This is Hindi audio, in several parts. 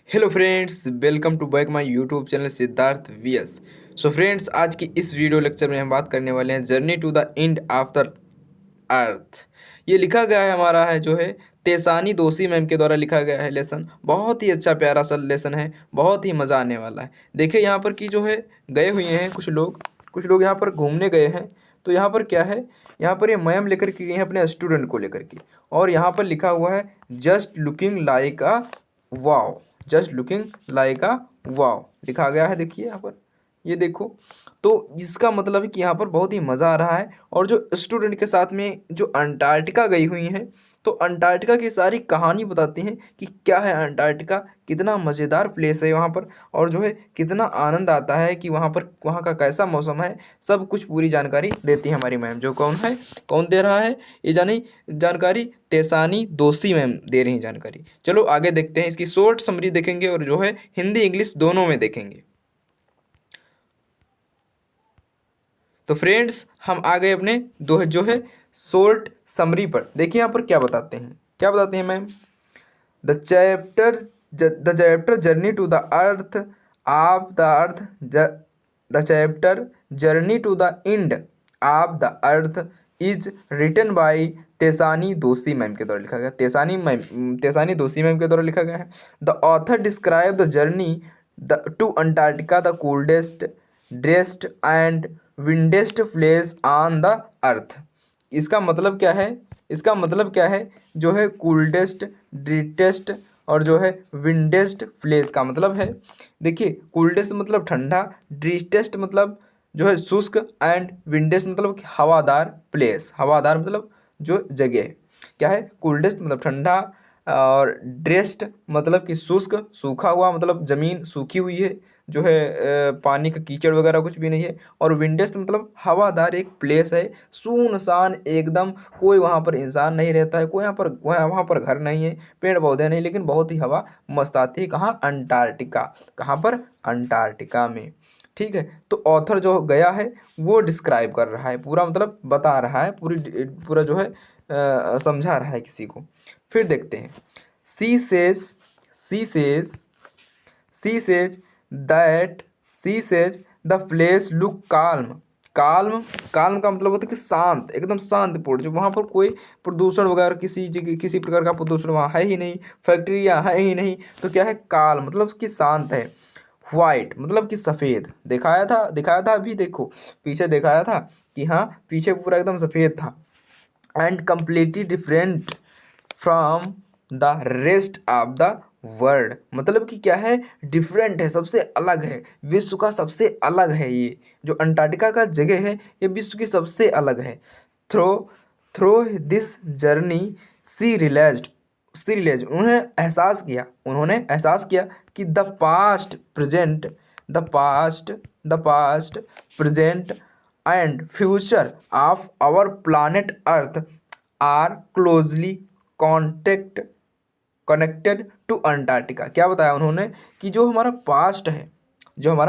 Hello friends, welcome to back my YouTube channel Siddharth VS. So friends, आज की इस वीडियो लेक्चर में हम बात करने वाले हैं journey to the end of the earth. ये लिखा गया है हमारा है जो है तेसानी दोषी मैम के द्वारा लिखा गया है लेसन। बहुत ही अच्छा प्यारा सा लेसन है, बहुत ही मज़ा आने वाला है। देखिए यहाँ पर कि जो है गए हुए हैं कुछ लोग यहाँ पर घूमने गए हैं। तो यहाँ पर क्या है, यहाँ पर ये मैम लेकर के गई हैं अपने स्टूडेंट को लेकर के। और यहाँ पर लिखा हुआ है just looking like a wow, just looking like a wow लिखा गया है। देखिए यहाँ पर, ये देखो। तो इसका मतलब है कि यहाँ पर बहुत ही मज़ा आ रहा है। और जो स्टूडेंट के साथ में जो अंटार्कटिका गई हुई हैं, तो अंटार्कटिका की सारी कहानी बताती हैं कि क्या है अंटार्कटिका, कितना मज़ेदार प्लेस है वहाँ पर। और जो है कितना आनंद आता है कि वहाँ पर वहाँ का कैसा मौसम है, सब कुछ पूरी जानकारी देती है हमारी मैम। जो कौन है, कौन दे रहा है ये जानकारी? तेसानी दोषी मैम दे रही हैं जानकारी। चलो आगे देखते हैं, इसकी शॉर्ट समरी देखेंगे और जो है हिंदी इंग्लिश दोनों में देखेंगे। तो फ्रेंड्स, हम आ गए अपने दो जो है शॉर्ट समरी पर। देखिए यहाँ पर क्या बताते हैं, क्या बताते हैं ma'am. The chapter the chapter journey to the earth of the earth the chapter journey to the end of the earth is written by Tishani Doshi ma'am के द्वारा लिखा गया। तेसानी दोषी मैम के द्वारा लिखा गया है। The author describe the journey to Antarctica the coldest driest and windiest place on the earth. इसका मतलब क्या है, इसका मतलब क्या है, जो है कूल्डेस्ट ड्रीटेस्ट और जो है विंडेस्ट प्लेस का मतलब है। देखिए, कूल्डेस्ट मतलब ठंडा, ड्रीटेस्ट मतलब जो है शुष्क, एंड विंडेस्ट मतलब कि हवादार प्लेस। हवादार मतलब जो जगह क्या है, कूल्डेस्ट मतलब ठंडा, और ड्रेस्ट मतलब कि शुष्क, सूखा हुआ मतलब ज़मीन सूखी हुई है, जो है पानी का कीचड़ वगैरह कुछ भी नहीं है। और विंडेस्ट मतलब हवादार एक प्लेस है, सुनसान एकदम, कोई वहाँ पर इंसान नहीं रहता है, कोई वहाँ पर घर नहीं है, पेड़ पौधे नहीं, लेकिन बहुत ही हवा मस्त आती है। कहाँ? अंटार्कटिका। कहाँ पर? अंटार्कटिका में। ठीक है। तो ऑथर जो गया है वो डिस्क्राइब कर रहा है, पूरा मतलब बता रहा है, पूरा जो है समझा रहा है किसी को। फिर देखते हैं। She says she says she says that she says the place look calm. Calm calm का मतलब होता है कि शांत, एकदम शांतिपूर्ण, जो वहाँ पर कोई प्रदूषण वगैरह किसी जगह किसी प्रकार का प्रदूषण वहाँ है ही नहीं, फैक्ट्रियाँ है ही नहीं। तो क्या है, काल मतलब कि शांत है। वाइट मतलब कि सफ़ेद, दिखाया था अभी देखो, पीछे दिखाया था कि हाँ, पीछे पूरा एकदम सफ़ेद था। And completely different from the rest of the world, मतलब कि क्या है, डिफरेंट है, सबसे अलग है, विश्व का सबसे अलग है। ये जो अंटार्कटिका का जगह है, ये विश्व की सबसे अलग है। Through through this journey she realised उन्होंने एहसास किया कि the past present and future of our planet earth are closely contact connected to Antarctica. क्या बताया उन्होंने कि जो हमारा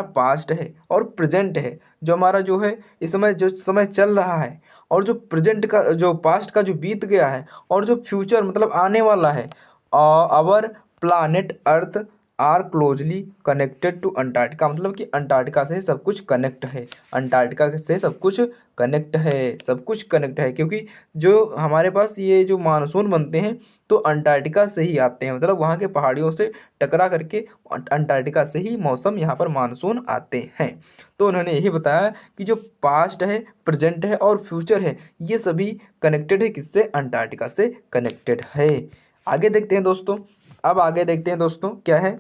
पास्ट है और प्रेजेंट है, जो हमारा जो है इस समय जो समय चल रहा है, और जो प्रेजेंट का जो पास्ट का जो बीत गया है, और जो फ्यूचर मतलब आने वाला है, our planet earth are closely connected to Antarctica, मतलब कि अंटार्कटिका से सब कुछ कनेक्ट है। अंटार्कटिका से सब कुछ कनेक्ट है, सब कुछ कनेक्ट है, क्योंकि जो हमारे पास ये जो मानसून बनते हैं, तो अंटार्कटिका से ही आते हैं, मतलब वहाँ के पहाड़ियों से टकरा करके अंटार्कटिका से ही मौसम यहाँ पर मानसून आते हैं। तो उन्होंने यही बताया कि जो पास्ट है, प्रेजेंट है और फ्यूचर है, ये सभी कनेक्टेड है, किससे? अंटार्कटिका से कनेक्टेड है। आगे देखते हैं दोस्तों। अब आगे देखते हैं दोस्तों, क्या है,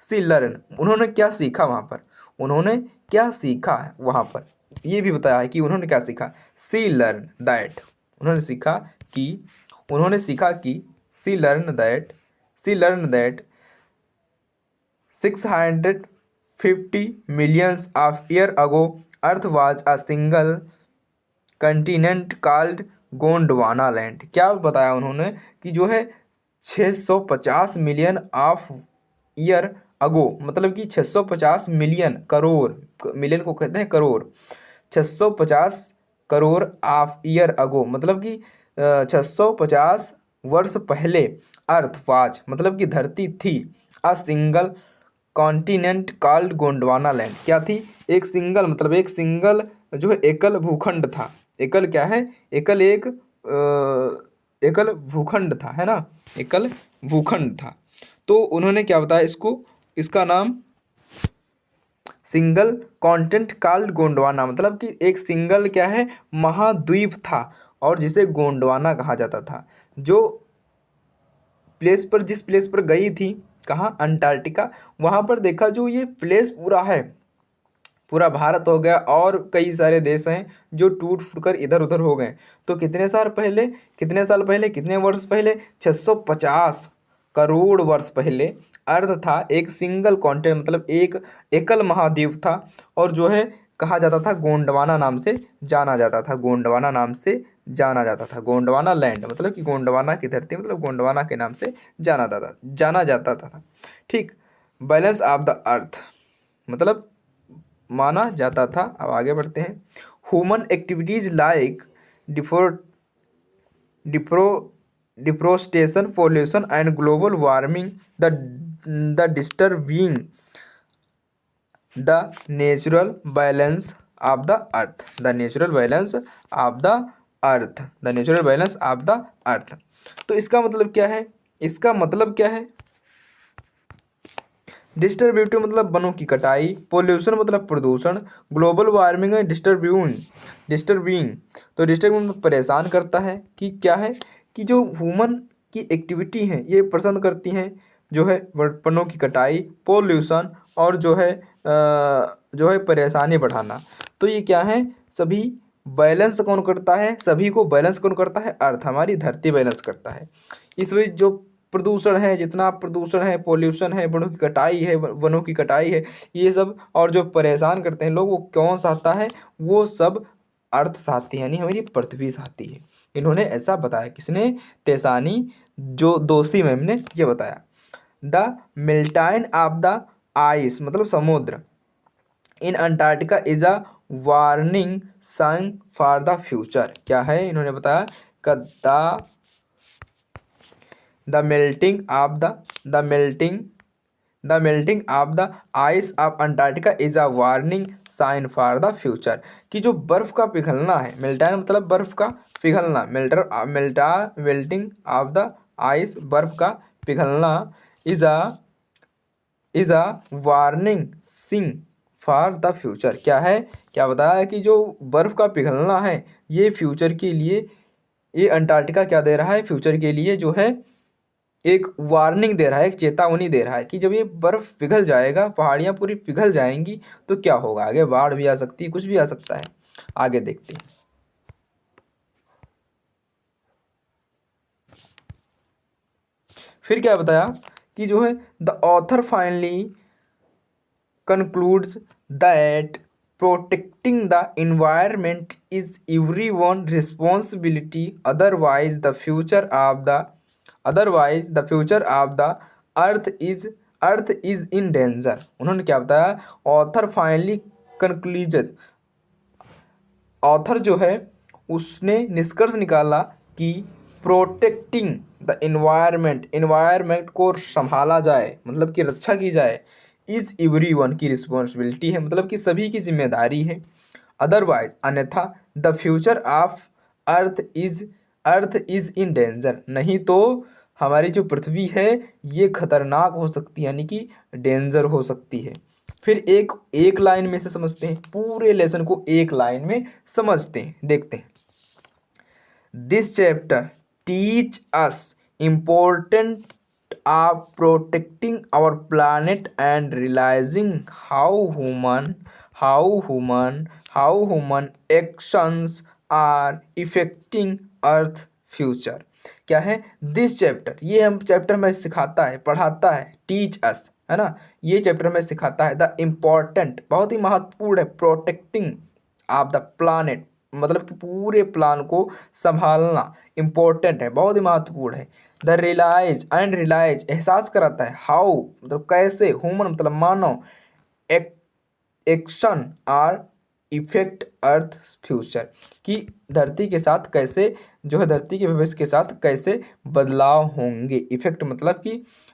सी लर्न, उन्होंने क्या सीखा वहाँ पर, उन्होंने क्या सीखा है वहाँ पर, ये भी बताया है कि उन्होंने क्या सीखा। सी लर्न दैट, उन्होंने सीखा कि उन्होंने सीखा कि she learn that 650 millions of year ago earth was a single continent called Gondwana land. क्या बताया उन्होंने कि जो है 650 मिलियन ऑफ ईयर अगो, मतलब कि 650 मिलियन करोड़, मिलियन को कहते हैं crore, 650 crore of year ago, मतलब कि 650 वर्ष पहले अर्थ वाज मतलब कि धरती थी, a single continent called Gondwana land. क्या थी? एक सिंगल मतलब एक सिंगल जो है एकल भूखंड था। एकल क्या है? एकल एक एकल भूखंड था, है ना, एकल भूखंड था। तो उन्होंने क्या बताया इसको, इसका नाम सिंगल कॉन्टिनेंट कॉल्ड गोंडवाना, मतलब कि एक सिंगल क्या है, महाद्वीप था और जिसे गोंडवाना कहा जाता था। जो प्लेस पर, जिस प्लेस पर गई थी, कहाँ, अंटार्कटिका, वहाँ पर देखा जो ये प्लेस पूरा है, पूरा भारत हो गया और कई सारे देश हैं जो टूट फूट कर इधर उधर हो गए। तो कितने साल पहले, कितने साल पहले, कितने वर्ष पहले, 650 करोड़ वर्ष पहले अर्थ था एक सिंगल कॉन्टिनेंट, मतलब एक एकल महाद्वीप था और जो है कहा जाता था, गोंडवाना नाम से जाना जाता था, गोंडवाना नाम से जाना जाता था। गोंडवाना लैंड मतलब कि गोंडवाना की धरती, मतलब गोंडवाना के नाम से जाना जाता था। ठीक। बैलेंस ऑफ द अर्थ मतलब माना जाता था। अब आगे बढ़ते हैं। Human activities like defor depro deforestation, pollution and global warming the disturbing the natural balance of the earth, the natural balance of the earth, the natural balance of the earth. तो इसका मतलब क्या है? इसका मतलब क्या है? डिस्टर्बिटिव मतलब वनों की कटाई, पोल्यूशन मतलब प्रदूषण, ग्लोबल वार्मिंग है डिस्टर्बिंग। तो डिस्टर्बिंग मतलब परेशान करता है, कि क्या है, कि जो ह्यूमन की एक्टिविटी हैं ये पसंद करती हैं जो है वनों की कटाई, पोल्यूशन और जो है परेशानी बढ़ाना। तो ये क्या है, सभी बैलेंस कौन करता है, सभी को बैलेंस कौन करता है? अर्थ, हमारी धरती बैलेंस करता है। इस वजह जो प्रदूषण है, जितना प्रदूषण है, पोल्यूशन है, वनों की कटाई है, वनों की कटाई है, ये सब और जो परेशान करते हैं लोग, वो कौन सहता है? वो सब अर्थ सहती है, यानी हमारी पृथ्वी सहती है। इन्होंने ऐसा बताया, किसने? तेसानी जो दोषी मैम ने ये बताया। The melting of the ice मतलब समुद्र in Antarctica is a warning sign for the future. क्या है? इन्होंने बताया the the melting of the melting the melting of the ice of Antarctica is a warning sign for the future. कि जो बर्फ का पिघलना है, मेल्टाइन मतलब बर्फ का पिघलना, मेल्टिंग ऑफ द आइस बर्फ का पिघलना is a warning sing for the future. क्या है? क्या बताया कि जो बर्फ का पिघलना है ये फ्यूचर के लिए, ये अंटार्कटिका क्या दे रहा है फ्यूचर के लिए, जो है एक वार्निंग दे रहा है, एक चेतावनी दे रहा है कि जब ये बर्फ पिघल जाएगा, पहाड़ियाँ पूरी पिघल जाएंगी, तो क्या होगा आगे? बाढ़ भी आ सकती है, कुछ भी आ सकता है। आगे देखते हैं। फिर क्या बताया कि जो है the author finally concludes that protecting the environment is everyone's responsibility, otherwise the future of the earth is in danger। उन्होंने क्या बताया? ऑथर फाइनली कंक्लूजन, ऑथर जो है उसने निष्कर्ष निकाला कि प्रोटेक्टिंग द इन्वायरमेंट को संभाला जाए, मतलब कि रक्षा की जाए, इज एवरीवन की रिस्पॉन्सिबिलिटी है, मतलब कि सभी की जिम्मेदारी है। अदरवाइज अन्यथा the future of earth is in danger, नहीं तो हमारी जो पृथ्वी है ये खतरनाक हो सकती है, यानी कि डेंजर हो सकती है। फिर एक एक लाइन में से समझते हैं, पूरे लेसन को एक लाइन में समझते हैं, देखते हैं। This chapter teach us important of protecting our planet and realising how human actions are affecting earth future. क्या है? दिस चैप्टर, ये हम चैप्टर में सिखाता है, पढ़ाता है, टीच अस, है ना, ये चैप्टर में सिखाता है द इम्पॉर्टेंट, बहुत ही महत्वपूर्ण है, प्रोटेक्टिंग ऑफ द प्लानेट मतलब कि पूरे प्लान को संभालना इम्पोर्टेंट है, बहुत ही महत्वपूर्ण है। द रियलाइज एहसास कराता है, हाउ मतलब कैसे, ह्यूमन मतलब मानव, action are effect earth future, कि धरती के साथ कैसे, जो है धरती के भविष्य के साथ कैसे बदलाव होंगे। इफेक्ट मतलब कि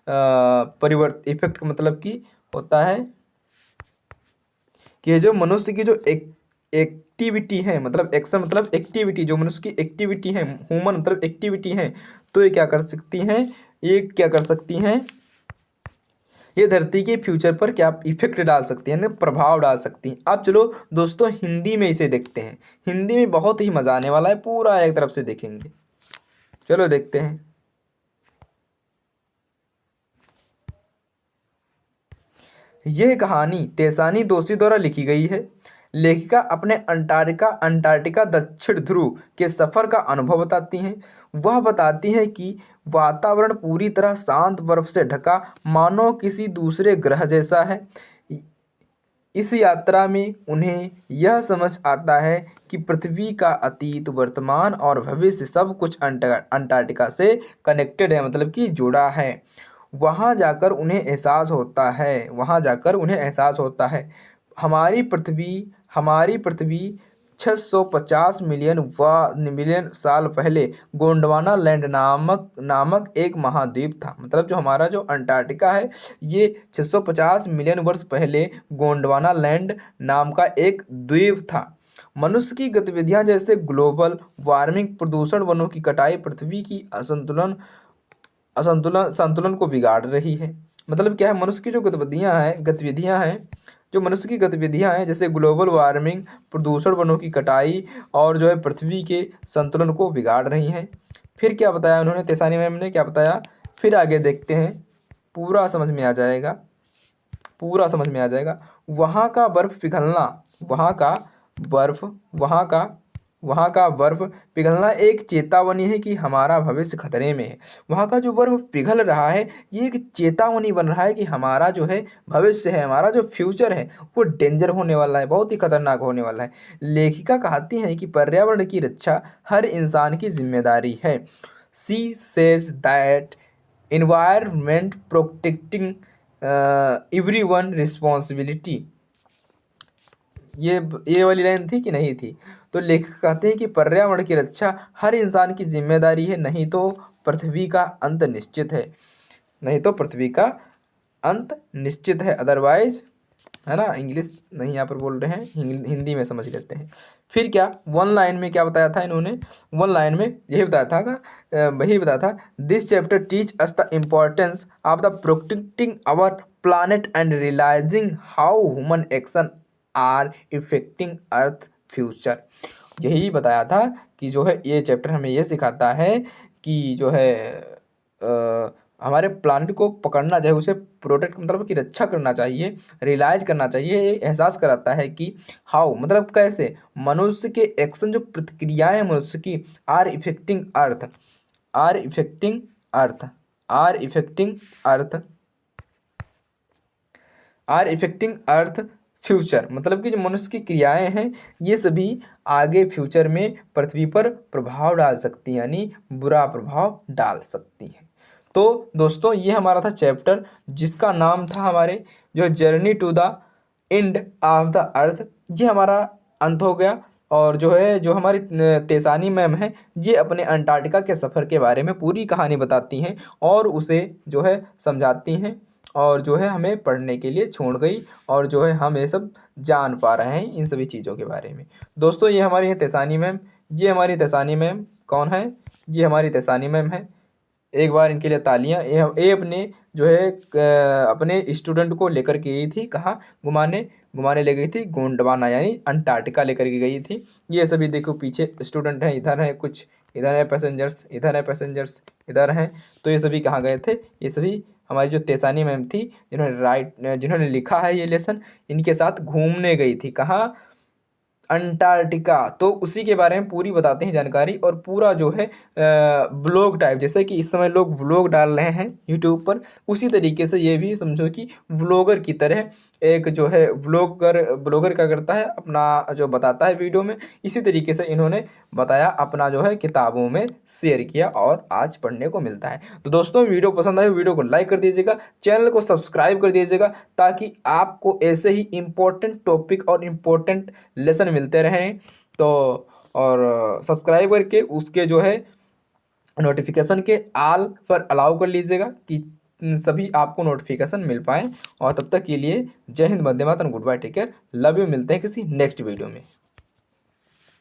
परिवर्तन इफेक्ट का मतलब कि होता है कि ये जो मनुष्य की जो एक्टिविटी है, मतलब एक्शन मतलब एक्टिविटी, जो मनुष्य की एक्टिविटी है, ह्यूमन मतलब एक्टिविटी है, तो ये क्या कर सकती हैं, ये क्या कर सकती हैं, ये धरती के फ्यूचर पर क्या इफेक्ट डाल सकती है, प्रभाव डाल सकती हैं। अब चलो दोस्तों हिंदी में इसे देखते हैं। हिंदी में बहुत ही मजा आने वाला है, पूरा एक तरफ से देखेंगे। चलो देखते हैं। यह कहानी तेसानी दोषी द्वारा लिखी गई है। लेखिका अपने अंटार्कटिका दक्षिण ध्रुव के सफर का अनुभव बताती हैं। वह बताती हैं कि वातावरण पूरी तरह शांत बर्फ से ढका, मानो किसी दूसरे ग्रह जैसा है। इस यात्रा में उन्हें यह समझ आता है कि पृथ्वी का अतीत, वर्तमान और भविष्य सब कुछ अंटार्कटिका से कनेक्टेड है, मतलब कि जुड़ा है। वहाँ जाकर उन्हें एहसास होता है हमारी पृथ्वी 650 मिलियन साल पहले गोंडवाना लैंड नामक एक महाद्वीप था। मतलब जो हमारा जो अंटार्कटिका है, ये 650 मिलियन वर्ष पहले गोंडवाना लैंड नाम का एक द्वीप था। मनुष्य की गतिविधियां जैसे ग्लोबल वार्मिंग, प्रदूषण, वनों की कटाई पृथ्वी की संतुलन को बिगाड़ रही है। मतलब क्या है, मनुष्य की जो गतिविधियां हैं जैसे ग्लोबल वार्मिंग, प्रदूषण, वनों की कटाई और जो है पृथ्वी के संतुलन को बिगाड़ रही हैं। फिर क्या बताया उन्होंने, तेसानी मैम ने क्या बताया, फिर आगे देखते हैं, पूरा समझ में आ जाएगा। वहाँ का बर्फ पिघलना वहाँ का बर्फ वहाँ का वहाँ का बर्फ पिघलना एक चेतावनी है कि हमारा भविष्य खतरे में है। वहाँ का जो बर्फ पिघल रहा है, ये एक चेतावनी बन रहा है कि हमारा जो है भविष्य है, हमारा जो फ्यूचर है वो डेंजर होने वाला है, बहुत ही खतरनाक होने वाला है। लेखिका कहती हैं कि पर्यावरण की रक्षा हर इंसान की जिम्मेदारी है। She says that environment protecting everyone responsibility। ये वाली लाइन थी कि नहीं थी? तो लेखक कहते हैं कि पर्यावरण की रक्षा हर इंसान की जिम्मेदारी है, नहीं तो पृथ्वी का अंत निश्चित है, अदरवाइज, है ना। इंग्लिश नहीं यहाँ पर बोल रहे हैं, हिंदी में समझ लेते हैं। फिर क्या वन लाइन में क्या बताया था इन्होंने, वन लाइन में वही बताया था, this chapter teach us the importance of the protecting our planet and realising how human action are affecting earth future. यही बताया था कि जो है ये चैप्टर हमें ये सिखाता है कि जो है हमारे प्लानट को पकड़ना चाहिए, उसे प्रोटेक्ट मतलब कि रक्षा करना चाहिए, रियलाइज करना चाहिए। ये एहसास कराता है कि हाउ मतलब कैसे मनुष्य के एक्शन, जो प्रतिक्रियाएं मनुष्य की, are affecting earth are affecting earth are affecting earth are affecting earth future, मतलब कि जो मनुष्य की क्रियाएं हैं ये सभी आगे फ्यूचर में पृथ्वी पर प्रभाव डाल सकती हैं, यानी बुरा प्रभाव डाल सकती हैं। तो दोस्तों ये हमारा था चैप्टर जिसका नाम था हमारे जो journey to the end of the earth. ये हमारा अंत हो गया। और जो है जो हमारी तेसानी मैम है, ये अपने अंटार्कटिका के सफ़र के बारे में पूरी कहानी बताती हैं और उसे जो है समझाती हैं और जो है हमें पढ़ने के लिए छोड़ गई, और जो है हम ये सब जान पा रहे हैं इन सभी चीज़ों के बारे में। दोस्तों ये हमारी है तेसानी मैम। कौन है? ये हमारी तेसानी मैम है। एक बार इनके लिए तालियां। ये अपने जो है अपने स्टूडेंट को लेकर के गई थी, कहाँ घुमाने ले गई थी, गोंडवाना यानी अंटार्कटिका लेकर के गई थी। ये सभी देखो पीछे स्टूडेंट हैं, इधर है कुछ, इधर है पैसेंजर्स, इधर हैं। तो ये सभी कहाँ गए थे? ये सभी हमारी जो तेसानी मैम थी, जिन्होंने लिखा है ये लेसन, इनके साथ घूमने गई थी। कहाँ? अंटार्कटिका। तो उसी के बारे में पूरी बताते हैं जानकारी, और पूरा जो है ब्लॉग टाइप, जैसे कि इस समय लोग व्लॉग डाल रहे हैं यूट्यूब पर, उसी तरीके से ये भी समझो कि व्लॉगर की तरह एक जो है ब्लॉगर क्या करता है, अपना जो बताता है वीडियो में, इसी तरीके से इन्होंने बताया, अपना जो है किताबों में शेयर किया और आज पढ़ने को मिलता है। तो दोस्तों वीडियो पसंद आए वीडियो को लाइक कर दीजिएगा, चैनल को सब्सक्राइब कर दीजिएगा, ताकि आपको ऐसे ही इम्पोर्टेंट टॉपिक और इम्पोर्टेंट लेसन मिलते रहें। तो और सब्सक्राइब करके उसके जो है नोटिफिकेशन के आल पर अलाउ कर लीजिएगा कि सभी आपको नोटिफिकेशन मिल पाए। और तब तक के लिए जय हिंद, वंदे मातरम, goodbye, take care, love you. मिलते हैं किसी नेक्स्ट वीडियो में।